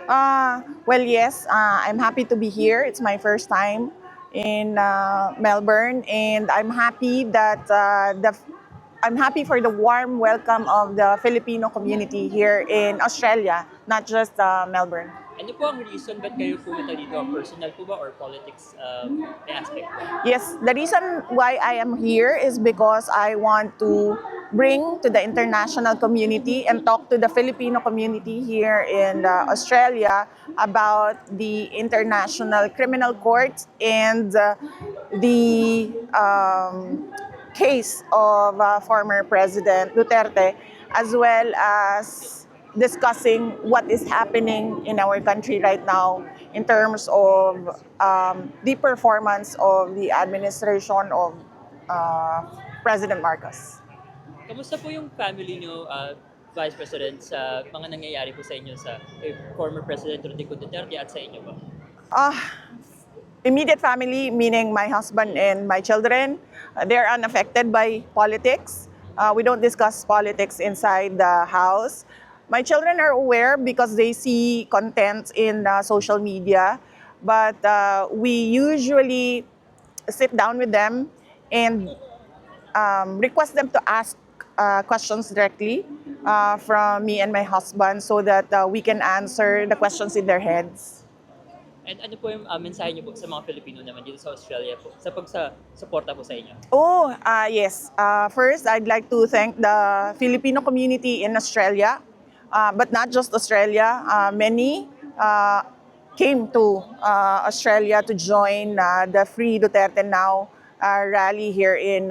Well, yes, I'm happy to be here. It's my first time in Melbourne, and I'm happy for the warm welcome of the Filipino community here in Australia, not just Melbourne. Ano po ang reason ba't kayo pumunta dito? Personal po ba or politics may aspect po? Yes, the reason why I am here is because I want to bring to the international community and talk to the Filipino community here in Australia about the International Criminal Court and the case of former President Duterte, as well as discussing what is happening in our country right now in terms of the performance of the administration of President Marcos. Kamusta po yung family nyo, Vice President, sa mga nangyayari po sa inyo sa former President Rodrigo Duterte at sa inyo po? Uh, Immediate family, meaning my husband and my children, they're unaffected by politics. We don't discuss politics inside the house. My children are aware because they see content in social media, but we usually sit down with them and request them to ask questions directly from me and my husband so that we can answer the questions in their heads. And ano po yung mensahe niyo po sa mga Pilipino naman dito sa Australia po sa pagsa-suporta po sa inyo? Oh, yes. First, I'd like to thank the Filipino community in Australia, but not just Australia. Many came to Australia to join the Free Duterte Now rally here in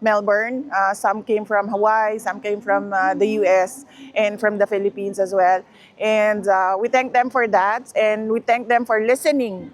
Melbourne. Some came from Hawaii, some came from the US, and from the Philippines as well. And we thank them for that, and we thank them for listening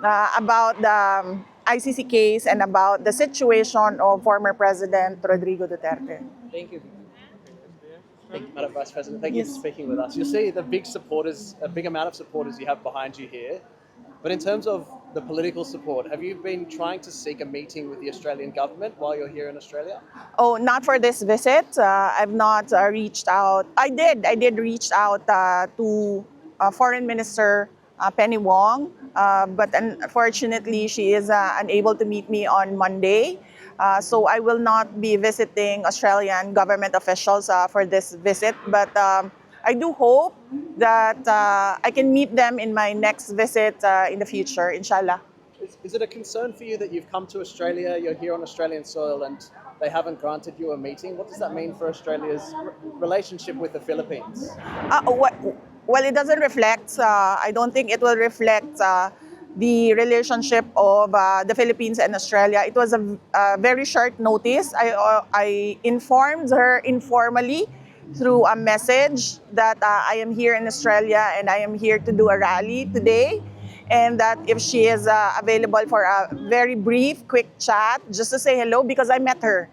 about the ICC case and about the situation of former President Rodrigo Duterte. Thank you. Thank you, Madam Vice President. Thank you for speaking with us. You see the big supporters, a big amount of supporters you have behind you here. But in terms of the political support, have you been trying to seek a meeting with the Australian government while you're here in Australia? Oh, not for this visit. I've not reached out. I did reach out to Foreign Minister Penny Wong, but unfortunately she is unable to meet me on Monday. So I will not be visiting Australian government officials for this visit, but I do hope that I can meet them in my next visit in the future, inshallah. Is it a concern for you that you've come to Australia, you're here on Australian soil, and they haven't granted you a meeting? What does that mean for Australia's relationship with the Philippines? Well, it doesn't reflect, I don't think it will reflect the relationship of the Philippines and Australia. It was a very short notice. I informed her informally through a message that I am here in Australia and I am here to do a rally today, and that if she is available for a very brief, quick chat, just to say hello, because I met her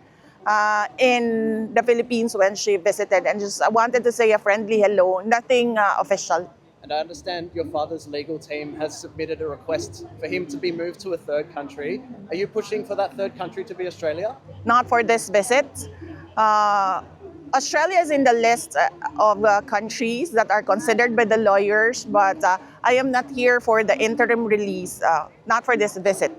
in the Philippines when she visited, and just I wanted to say a friendly hello, nothing official. And I understand your father's legal team has submitted a request for him to be moved to a third country. Are you pushing for that third country to be Australia? Not for this visit. Australia is in the list of countries that are considered by the lawyers, but I am not here for the interim release, not for this visit.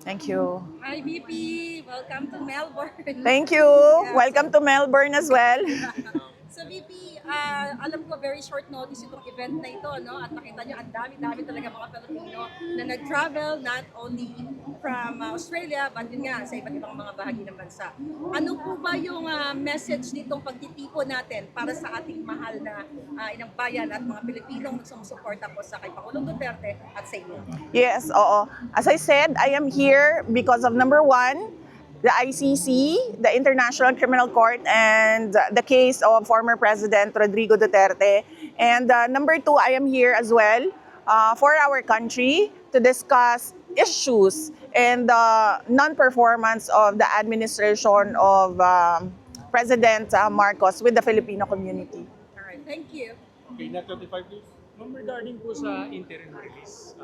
Thank you. Hi, VP. Welcome to Melbourne. Thank you. Welcome to Melbourne as well. So, VP, alam ko very short notice itong event na ito, no? At nakita nyo, ang dami-dami talaga mga Pilipino na nag-travel not only from Australia, but yun nga, sa iba't ibang mga bahagi ng bansa. Ano po ba yung message nitong pagtitipon natin para sa ating mahal na inang bayan at mga Pilipinong sumusuporta po sa kay Pangulong Duterte at sa inyo? Yes, oo. As I said, I am here because of number one, the ICC, the International Criminal Court, and the case of former President Rodrigo Duterte. And number two, I am here as well for our country to discuss issues and the non-performance of the administration of President Marcos with the Filipino community. All right, thank you. Okay, na 25 please. Ma'am, regarding po sa interim release,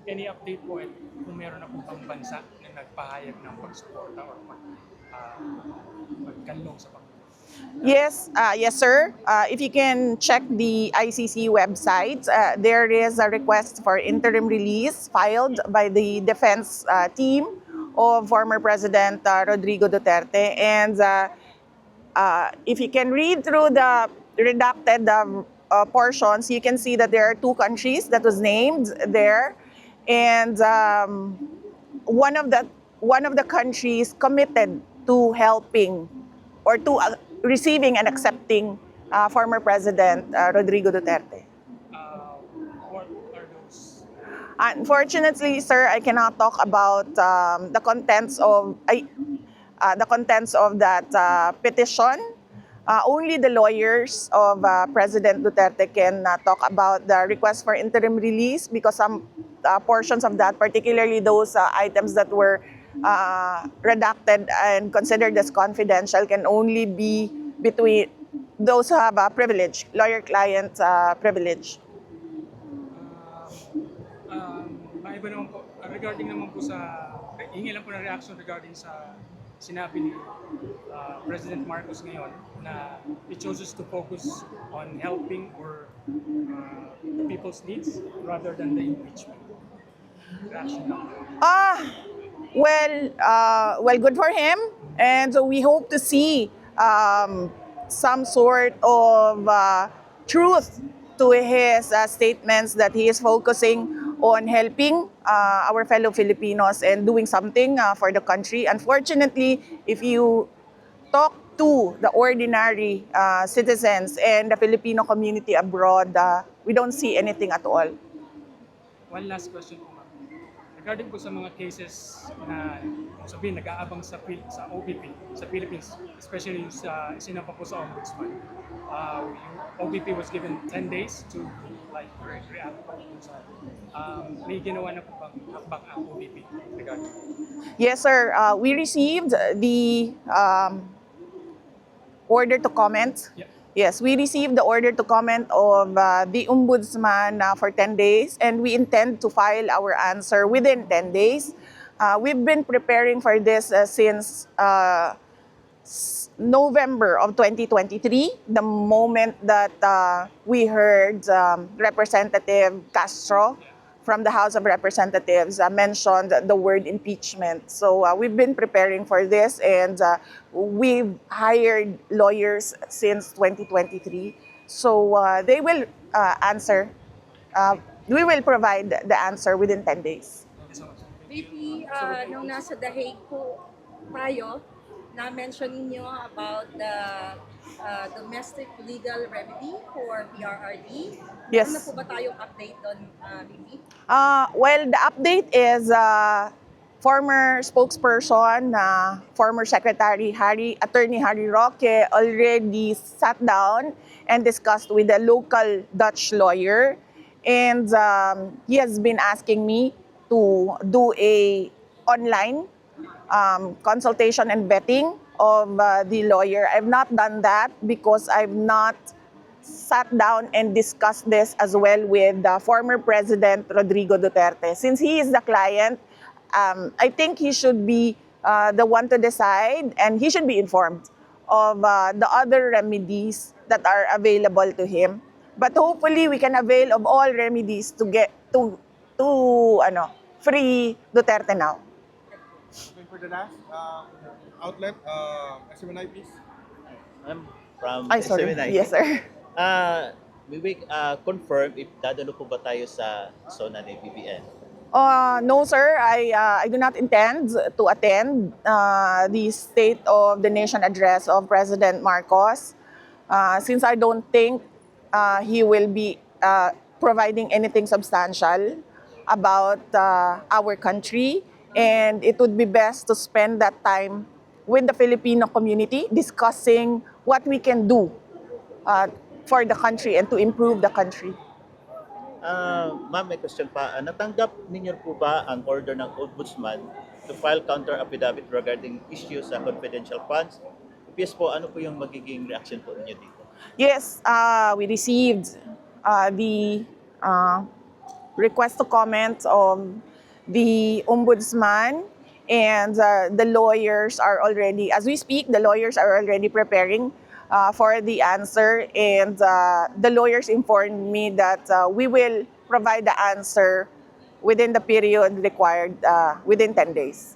any update po at kung meron na pong pambansa na nagpahayag ng pagsuporta or pagkanlong sa Panginoon? Yes, sir. If you can check the ICC website, there is a request for interim release filed by the defense team of former President Rodrigo Duterte. And if you can read through the redacted portions, you can see that there are two countries that was named there, and one of the countries committed to helping or to receiving and accepting former President Rodrigo Duterte. What are those? Unfortunately, sir, I cannot talk about the contents of that petition. Only the lawyers of President Duterte can talk about the request for interim release because some portions of that, particularly those items that were redacted and considered as confidential, can only be between those who have a privilege, lawyer-client privilege. Maiba naman po, regarding naman po sa, hingi lang po ng reaction regarding sa sinabi ni President Marcos ngayon na he chooses to focus on helping or people's needs rather than the impeachment. Reaction lang. Well, good for him. And so we hope to see some sort of truth to his statements that he is focusing on helping our fellow Filipinos and doing something for the country. Unfortunately, if you talk to the ordinary citizens and the Filipino community abroad, we don't see anything at all. One last question po, ma'am. Regarding po sa mga cases na sabihin nag-aabang sa OBP sa Philippines, especially yung sa isinampa po sa Ombudsman, yung OBP was given 10 days to like react po sa may ginawa na po bang hakbang ang OBP regarding? Yes, sir. We received the order to comment. Yeah. Yes, we received the order to comment of the Ombudsman for 10 days, and we intend to file our answer within 10 days. We've been preparing for this since November of 2023, the moment that we heard Representative Castro from the House of Representatives mentioned the word impeachment. So we've been preparing for this, and we've hired lawyers since 2023. So they will answer. We will provide the answer within 10 days. Thank you so much. VP, nung nasa The Hague po tayo, na-mention ninyo about the domestic legal remedy for PRRD. Yes. Ano po ba tayong update doon, VP? Well, the update is former spokesperson, former Secretary Attorney Harry Roque already sat down and discussed with a local Dutch lawyer, and he has been asking me to do a online consultation and vetting of the lawyer. I've not done that because I've not sat down and discussed this as well with former President Rodrigo Duterte. Since he is the client, I think he should be the one to decide, and he should be informed of the other remedies that are available to him. But hopefully, we can avail of all remedies to get to free Duterte now. For the last outlet, SMNI, please. I'm from Ay, sorry. SMNI. Yes, sir. We confirm if dadalo po ba tayo sa zona ni PBBM? No, sir. I do not intend to attend the State of the Nation address of President Marcos, since I don't think he will be providing anything substantial about our country. And it would be best to spend that time with the Filipino community discussing what we can do for the country and to improve the country. Ma'am, may question pa. Natanggap ninyo po ba ang order ng Ombudsman to file counter-affidavit regarding issues sa confidential funds? If yes po, ano po yung magiging reaction po ninyo dito? Yes, we received the request to comment of the Ombudsman, and the lawyers are already, as we speak, the lawyers are already preparing for the answer, and the lawyers informed me that we will provide the answer within the period required, within 10 days.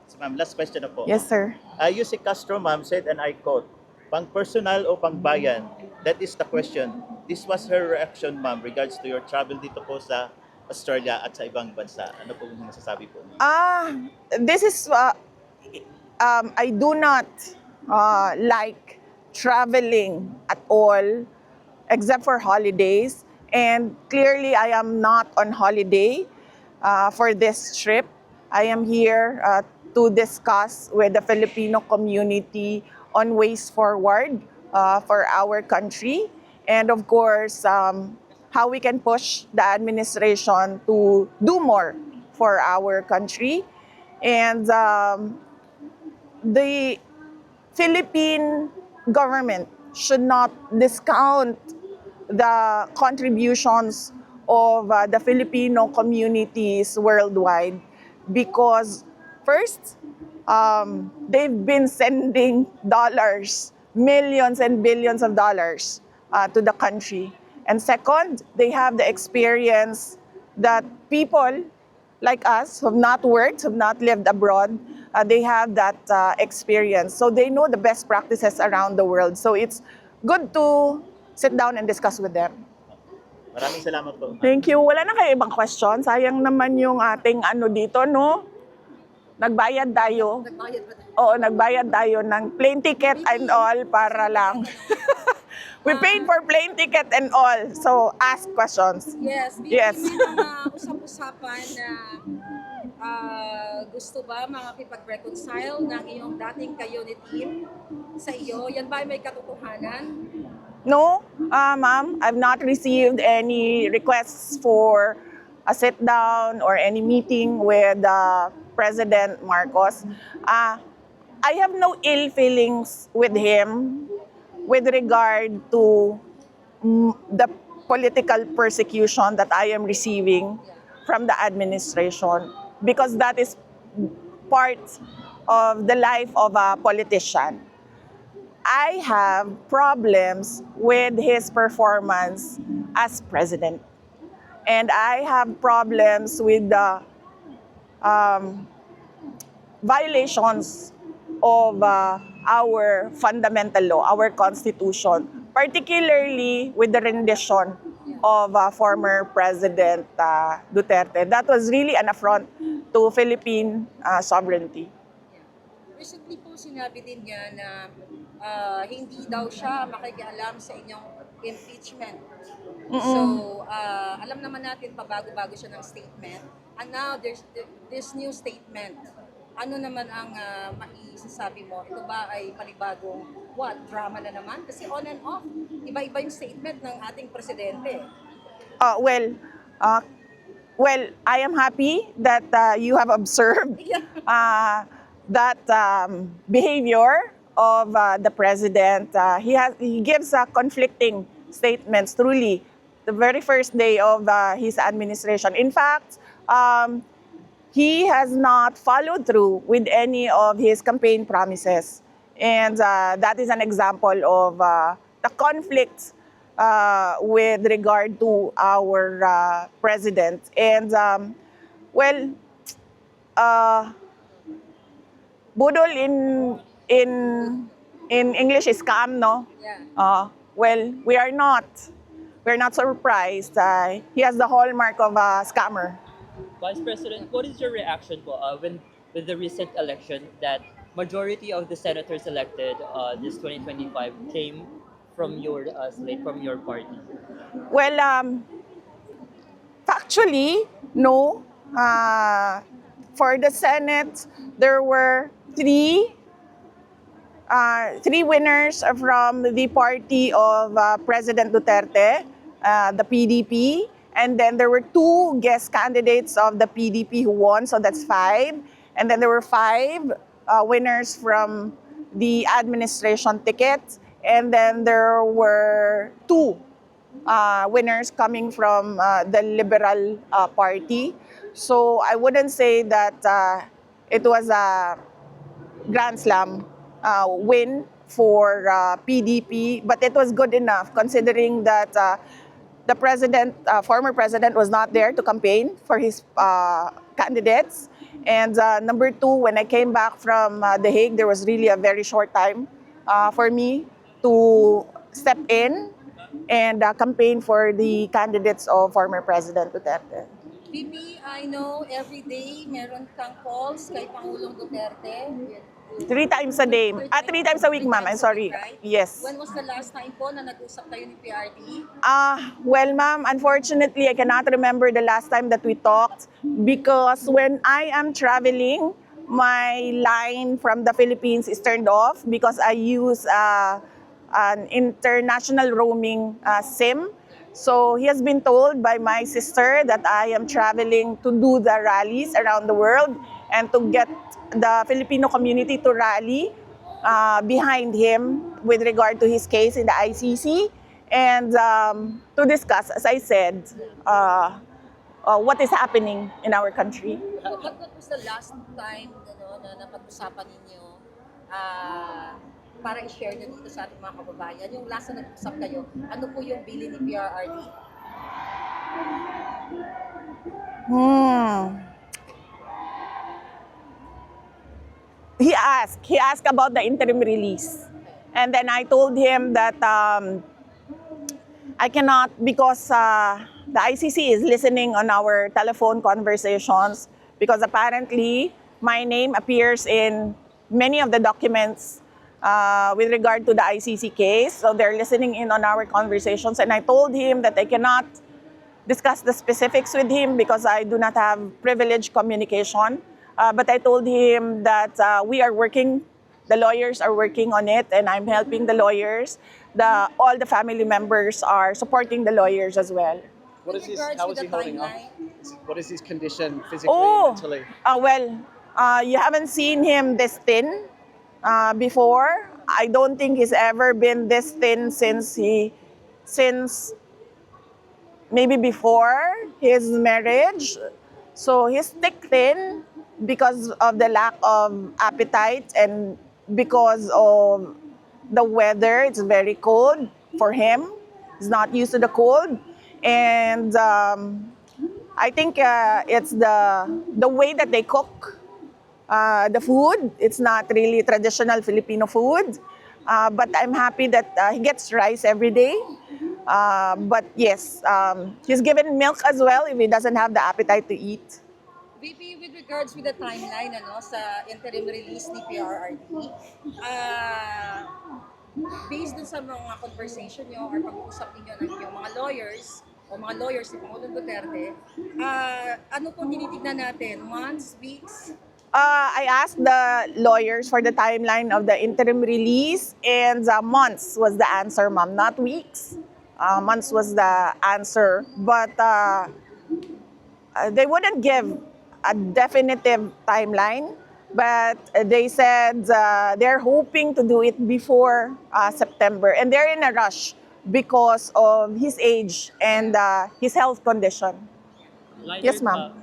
So ma'am, last question na po. Yes, sir. Yussi Castro ma'am said, and I quote, "Pang personal o pang bayan?" That is the question. This was her reaction ma'am regards to your travel dito po sa Australia at sa ibang bansa. Ano po yung masasabi po? This is, I do not like traveling at all, except for holidays. And clearly, I am not on holiday for this trip. I am here to discuss with the Filipino community on ways forward for our country. And of course, how we can push the administration to do more for our country. And the Philippine government should not discount the contributions of the Filipino communities worldwide, because first, they've been sending dollars, millions and billions of dollars to the country. And second, they have the experience that people like us who have not worked, who have not lived abroad, they have that experience. So they know the best practices around the world. So it's good to sit down and discuss with them. Maraming salamat po. Thank you. Wala na kayo ibang question? Sayang naman yung ating ano dito, no? Nagbayad tayo. Nagbayad ba tayo? Oo, nagbayad tayo ng plane ticket and all para lang. We paid for plane ticket and all. So, ask questions. Yes, Yes. may mga usap-usapan na gusto ba makakipag-reconcile ng iyong dating ka-unit team sa iyo? Yan ba ay may katotohanan? No, ma'am, I've not received any requests for a sit down or any meeting with President Marcos. I have no ill feelings with him with regard to the political persecution that I am receiving from the administration, because that is part of the life of a politician. I have problems with his performance as president. And I have problems with the violations of our fundamental law, our constitution, particularly with the rendition of former President Duterte. That was really an affront to Philippine sovereignty. Recently po sinabi din niya na hindi daw siya makikialam sa inyong impeachment. So, alam naman natin pabago-bago siya ng statement. And now, there's this new statement. Ano naman ang maisasabi mo? Ito ba ay panibagong drama na naman? Kasi on and off, iba-iba yung statement ng ating presidente. Well, I am happy that you have observed that behavior of the president. He gives conflicting statements, truly, the very first day of his administration. In fact, he has not followed through with any of his campaign promises. And that is an example of the conflict with regard to our president. And, budol in English is scam, no? Yeah. Well, we're not surprised. He has the hallmark of a scammer. Vice President, what is your reaction po with the recent election that majority of the senators elected this 2025 came from your slate, from your party? Well, factually, no. For the Senate, there were three winners from the party of President Duterte, the PDP. And then there were two guest candidates of the PDP who won, so that's 5. And then there were 5 winners from the administration ticket. And then there were 2 winners coming from the Liberal Party. So I wouldn't say that it was a grand slam win for PDP, but it was good enough considering that the president, former president, was not there to campaign for his candidates. And number two, when I came back from The Hague, there was really a very short time for me to step in and campaign for the candidates of former President Duterte. VP, I know every day meron kang calls kay Pangulong Duterte. 3 times a day. 3 times a week, ma'am. I'm sorry. Right? Yes. When was the last time po na nag-usap kayo ni PRD? Well, ma'am, unfortunately, I cannot remember the last time that we talked because when I am traveling, my line from the Philippines is turned off because I use an international roaming SIM. So he has been told by my sister that I am traveling to do the rallies around the world and to get the Filipino community to rally behind him with regard to his case in the ICC and to discuss, as I said, what is happening in our country. What was the last time na napag-usapan ninyo para i-share nyo dito sa ating mga kababayan? Yung last na nag-usap kayo, ano po yung bilin ni PRRD? He asked about the interim release. And then I told him that I cannot because the ICC is listening on our telephone conversations because apparently my name appears in many of the documents with regard to the ICC case. So they're listening in on our conversations. And I told him that I cannot discuss the specifics with him because I do not have privileged communication. But I told him that we are working, the lawyers are working on it, and I'm helping the lawyers. All the family members are supporting the lawyers as well. What is his, regards how with is he the holding up? timeline? What is his condition physically and mentally? You haven't seen him this thin before. I don't think he's ever been this thin since maybe before his marriage. So he's thick thin because of the lack of appetite and because of the weather. It's very cold for him. He's not used to the cold. And I think it's the way that they cook the food. It's not really traditional Filipino food. But I'm happy that he gets rice every day. But yes, he's given milk as well if he doesn't have the appetite to eat. VP, with regards with the timeline sa interim release ni PRRD, based dun sa mga conversation nyo or pag-uusap ninyo ng inyong mga lawyers o mga lawyers ni Pangulong Duterte, ano po tinitignan natin? Months, weeks? I asked the lawyers for the timeline of the interim release, and months was the answer, ma'am, not weeks. Months was the answer, but they wouldn't give a definitive timeline, but they said they're hoping to do it before September, and they're in a rush because of his age and his health condition. Yes, ma'am.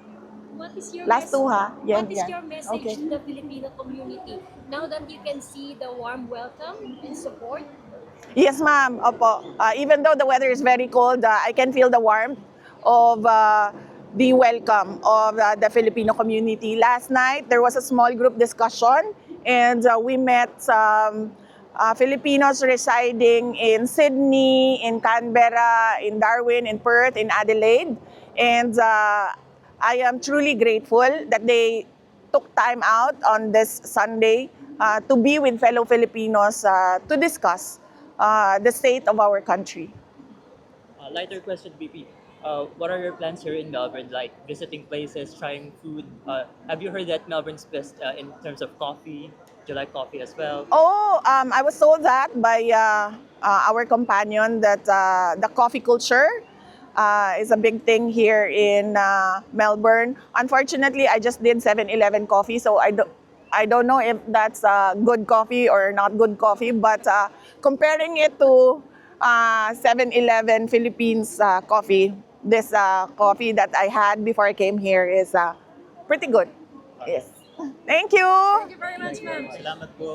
What is your Last two, ha? Yan, What is yan. your message Okay. to the Filipino community now that you can see the warm welcome and support? Yes, ma'am. Opo. Even though the weather is very cold, I can feel the warmth of the welcome of the Filipino community. Last night, there was a small group discussion, and we met some Filipinos residing in Sydney, in Canberra, in Darwin, in Perth, in Adelaide. And I am truly grateful that they took time out on this Sunday to be with fellow Filipinos to discuss the state of our country. Lighter question, BP. What are your plans here in Melbourne, like visiting places, trying food? Have you heard that Melbourne's best in terms of coffee? Do you like coffee as well? I was told that by our companion that the coffee culture is a big thing here in Melbourne. Unfortunately, I just did 7-Eleven coffee, so I don't know if that's good coffee or not good coffee, but comparing it to 7-Eleven Philippines coffee, this coffee that I had before I came here is pretty good. Yes. Thank you. Thank you very much, ma'am. Salamat po.